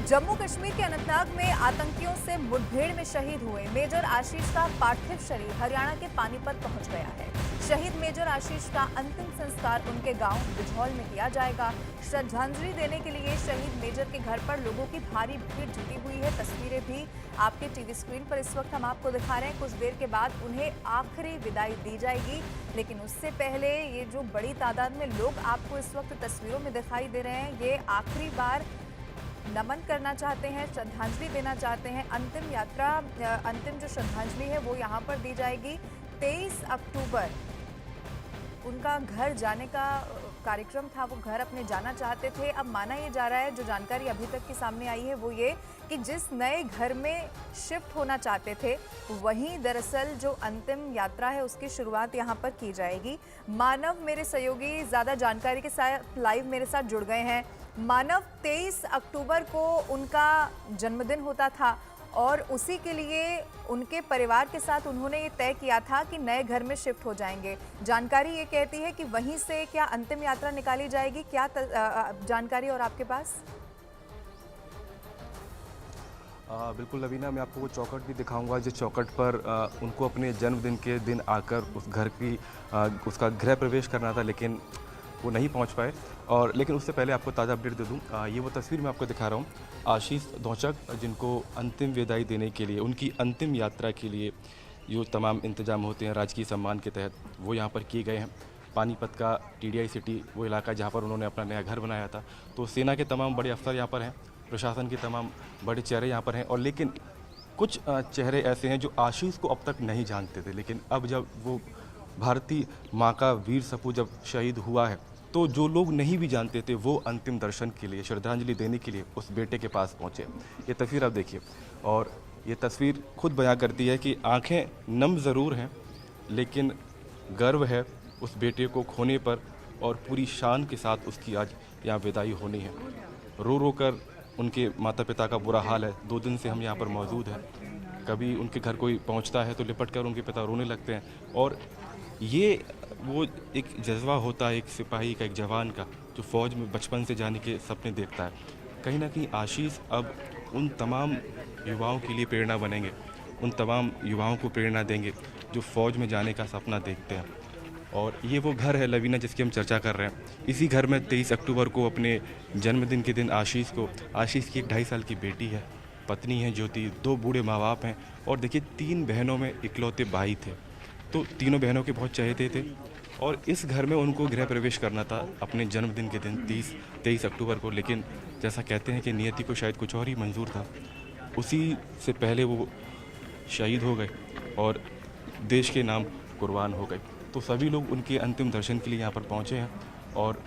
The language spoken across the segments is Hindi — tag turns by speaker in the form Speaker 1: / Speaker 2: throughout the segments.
Speaker 1: जम्मू कश्मीर के अनंतनाग में आतंकियों से मुठभेड़ में शहीद हुए मेजर आशीष का पार्थिव शरीर हरियाणा के पानीपत पहुंच गया है। शहीद मेजर आशीष का अंतिम संस्कार उनके गांव बिझौल में किया जाएगा। श्रद्धांजलि देने के लिए शहीद मेजर के घर पर लोगों की भारी भीड़ जुटी हुई है। तस्वीरें भी आपके टीवी स्क्रीन पर इस वक्त हम आपको दिखा रहे हैं। कुछ देर के बाद उन्हें आखिरी विदाई दी जाएगी, लेकिन उससे पहले ये जो बड़ी तादाद में लोग आपको इस वक्त तस्वीरों में दिखाई दे रहे हैं, ये आखिरी बार नमन करना चाहते हैं, श्रद्धांजलि देना चाहते हैं। अंतिम जो श्रद्धांजलि है वो यहाँ पर दी जाएगी। 23 अक्टूबर उनका घर जाने का कार्यक्रम था, वो घर अपने जाना चाहते थे। अब माना ये जा रहा है, जो जानकारी अभी तक की सामने आई है वो ये कि जिस नए घर में शिफ्ट होना चाहते थे वहीं दरअसल जो अंतिम यात्रा है उसकी शुरुआत यहाँ पर की जाएगी। मानव मेरे सहयोगी ज़्यादा जानकारी के साथ लाइव मेरे साथ जुड़ गए हैं। मानव, 23 अक्टूबर को उनका जन्मदिन होता था और उसी के लिए उनके परिवार के साथ उन्होंने ये तय किया था कि नए घर में शिफ्ट हो जाएंगे। जानकारी ये कहती है कि वहीं से क्या अंतिम यात्रा निकाली जाएगी, क्या जानकारी और आपके पास?
Speaker 2: बिल्कुल लवीना, मैं आपको वो चौखट भी दिखाऊंगा जिस चौखट पर उनको अपने जन्मदिन के दिन आकर उस घर की उसका गृह प्रवेश करना था, लेकिन वो नहीं पहुंच पाए। और लेकिन उससे पहले आपको ताज़ा अपडेट दे दूं, ये वो तस्वीर मैं आपको दिखा रहा हूं, आशीष धोचक, जिनको अंतिम विदाई देने के लिए, उनकी अंतिम यात्रा के लिए जो तमाम इंतजाम होते हैं राजकीय सम्मान के तहत, वो यहाँ पर किए गए हैं। पानीपत का TDI सिटी वो इलाका जहाँ पर उन्होंने अपना नया घर बनाया था। तो सेना के तमाम बड़े अफसर यहाँ पर हैं, प्रशासन के तमाम बड़े चेहरे यहाँ पर हैं। और लेकिन कुछ चेहरे ऐसे हैं जो आशीष को अब तक नहीं जानते थे, लेकिन अब जब वो भारतीय माँ का वीर सपूत जब शहीद हुआ है, तो जो लोग नहीं भी जानते थे वो अंतिम दर्शन के लिए, श्रद्धांजलि देने के लिए उस बेटे के पास पहुँचे। ये तस्वीर आप देखिए, और ये तस्वीर खुद बयां करती है कि आंखें नम ज़रूर हैं, लेकिन गर्व है उस बेटे को खोने पर, और पूरी शान के साथ उसकी आज यहाँ विदाई होनी है। रो रो कर उनके माता पिता का बुरा हाल है। 2 दिन से हम यहाँ पर मौजूद हैं। कभी उनके घर कोई पहुँचता है तो लिपट कर उनके पिता रोने लगते हैं। और ये वो एक जज्बा होता है एक सिपाही का, एक जवान का, जो फ़ौज में बचपन से जाने के सपने देखता है। कहीं ना कहीं आशीष अब उन तमाम युवाओं के लिए प्रेरणा बनेंगे, उन तमाम युवाओं को प्रेरणा देंगे जो फ़ौज में जाने का सपना देखते हैं। और ये वो घर है लवीना जिसकी हम चर्चा कर रहे हैं। इसी घर में 23 अक्टूबर को अपने जन्मदिन के दिन आशीष की 2.5 साल की बेटी है, पत्नी है ज्योति, 2 बूढ़े माँ बाप हैं, और देखिए 3 बहनों में इकलौते भाई थे। तो तीनों बहनों के बहुत चहेते थे, और इस घर में उनको गृह प्रवेश करना था अपने जन्मदिन के दिन 23 अक्टूबर को। लेकिन जैसा कहते हैं कि नियति को शायद कुछ और ही मंजूर था, उसी से पहले वो शहीद हो गए और देश के नाम कुर्बान हो गए। तो सभी लोग उनके अंतिम दर्शन के लिए यहाँ पर पहुँचे हैं, और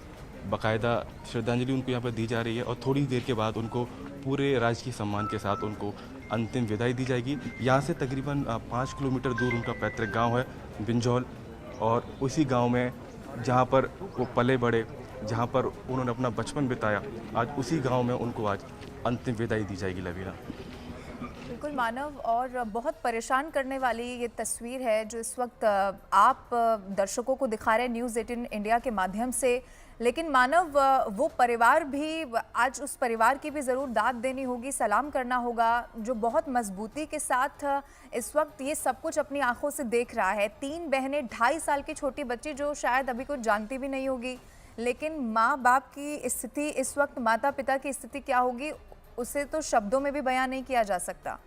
Speaker 2: बाकायदा श्रद्धांजलि उनको यहाँ पर दी जा रही है। और थोड़ी देर के बाद उनको पूरे राजकीय सम्मान के साथ उनको अंतिम विदाई दी जाएगी। यहाँ से तकरीबन 5 किलोमीटर दूर उनका पैतृक गांव है बिंजौल, और उसी गांव में जहाँ पर वो पले बड़े, जहाँ पर उन्होंने अपना बचपन बिताया, आज उसी गांव में उनको आज अंतिम विदाई दी जाएगी लवीना।
Speaker 1: बिल्कुल मानव, और बहुत परेशान करने वाली ये तस्वीर है जो इस वक्त आप दर्शकों को दिखा रहे हैं न्यूज़ 18 इंडिया के माध्यम से। लेकिन मानव, वो परिवार भी, आज उस परिवार की भी ज़रूर दाद देनी होगी, सलाम करना होगा, जो बहुत मजबूती के साथ इस वक्त ये सब कुछ अपनी आंखों से देख रहा है। 3 बहनें, 2.5 साल की छोटी बच्ची जो शायद अभी कुछ जानती भी नहीं होगी, लेकिन माँ बाप की स्थिति इस वक्त, माता पिता की स्थिति क्या होगी उसे तो शब्दों में भी बयान नहीं किया जा सकता।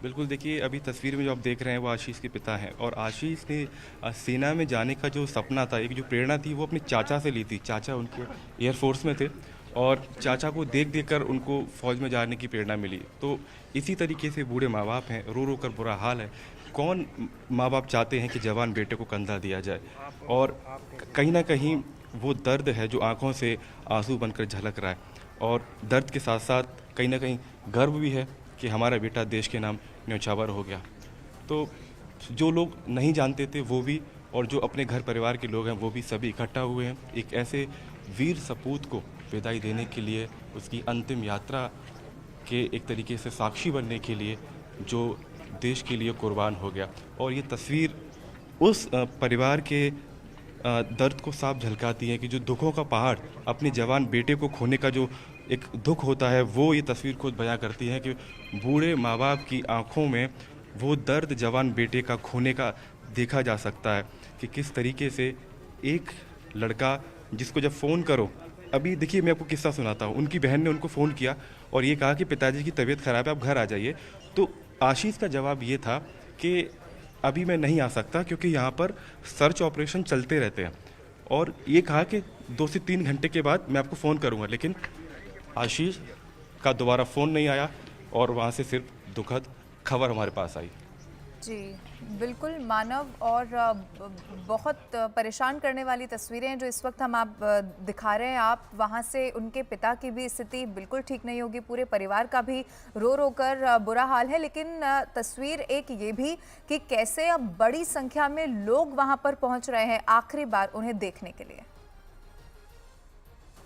Speaker 2: बिल्कुल, देखिए अभी तस्वीर में जो आप देख रहे हैं वो आशीष के पिता हैं, और आशीष ने सेना में जाने का जो सपना था, एक जो प्रेरणा थी, वो अपने चाचा से ली थी। चाचा उनके एयरफोर्स में थे, और चाचा को देख देख कर उनको फ़ौज में जाने की प्रेरणा मिली। तो इसी तरीके से बूढ़े माँ बाप हैं, रो रो कर बुरा हाल है। कौन माँ बाप चाहते हैं कि जवान बेटे को कंधा दिया जाए? और कहीं ना कहीं वो दर्द है जो आँखों से आंसू बनकर झलक रहा है, और दर्द के साथ साथ कहीं ना कहीं गर्व भी है कि हमारा बेटा देश के नाम न्यौछावर हो गया। तो जो लोग नहीं जानते थे वो भी, और जो अपने घर परिवार के लोग हैं वो भी, सभी इकट्ठा हुए हैं एक ऐसे वीर सपूत को विदाई देने के लिए, उसकी अंतिम यात्रा के एक तरीके से साक्षी बनने के लिए, जो देश के लिए कुर्बान हो गया। और ये तस्वीर उस परिवार के दर्द को साफ झलकाती हैं कि जो दुखों का पहाड़ अपने जवान बेटे को खोने का जो एक दुख होता है, वो ये तस्वीर खुद बयां करती है कि बूढ़े माँ बाप की आंखों में वो दर्द जवान बेटे का खोने का देखा जा सकता है कि किस तरीके से एक लड़का जिसको जब फ़ोन करो, अभी देखिए मैं आपको किस्सा सुनाता हूँ। उनकी बहन ने उनको फ़ोन किया और ये कहा कि पिताजी की तबीयत ख़राब है, आप घर आ जाइए। तो आशीष का जवाब ये था कि अभी मैं नहीं आ सकता क्योंकि यहाँ पर सर्च ऑपरेशन चलते रहते हैं, और ये कहा कि 2 से 3 घंटे के बाद मैं आपको फ़ोन करूँगा। लेकिन आशीष का दोबारा फ़ोन नहीं आया और वहाँ से सिर्फ दुखद खबर हमारे पास आई।
Speaker 1: जी, बिल्कुल मानव और बहुत परेशान करने वाली तस्वीरें हैं जो इस वक्त हम आप दिखा रहे हैं। आप वहाँ से उनके पिता की भी स्थिति बिल्कुल ठीक नहीं होगी, पूरे परिवार का भी रो रो कर बुरा हाल है। लेकिन तस्वीर एक ये भी कि कैसे अब बड़ी संख्या में लोग वहाँ पर पहुँच रहे हैं आखिरी बार उन्हें देखने के लिए।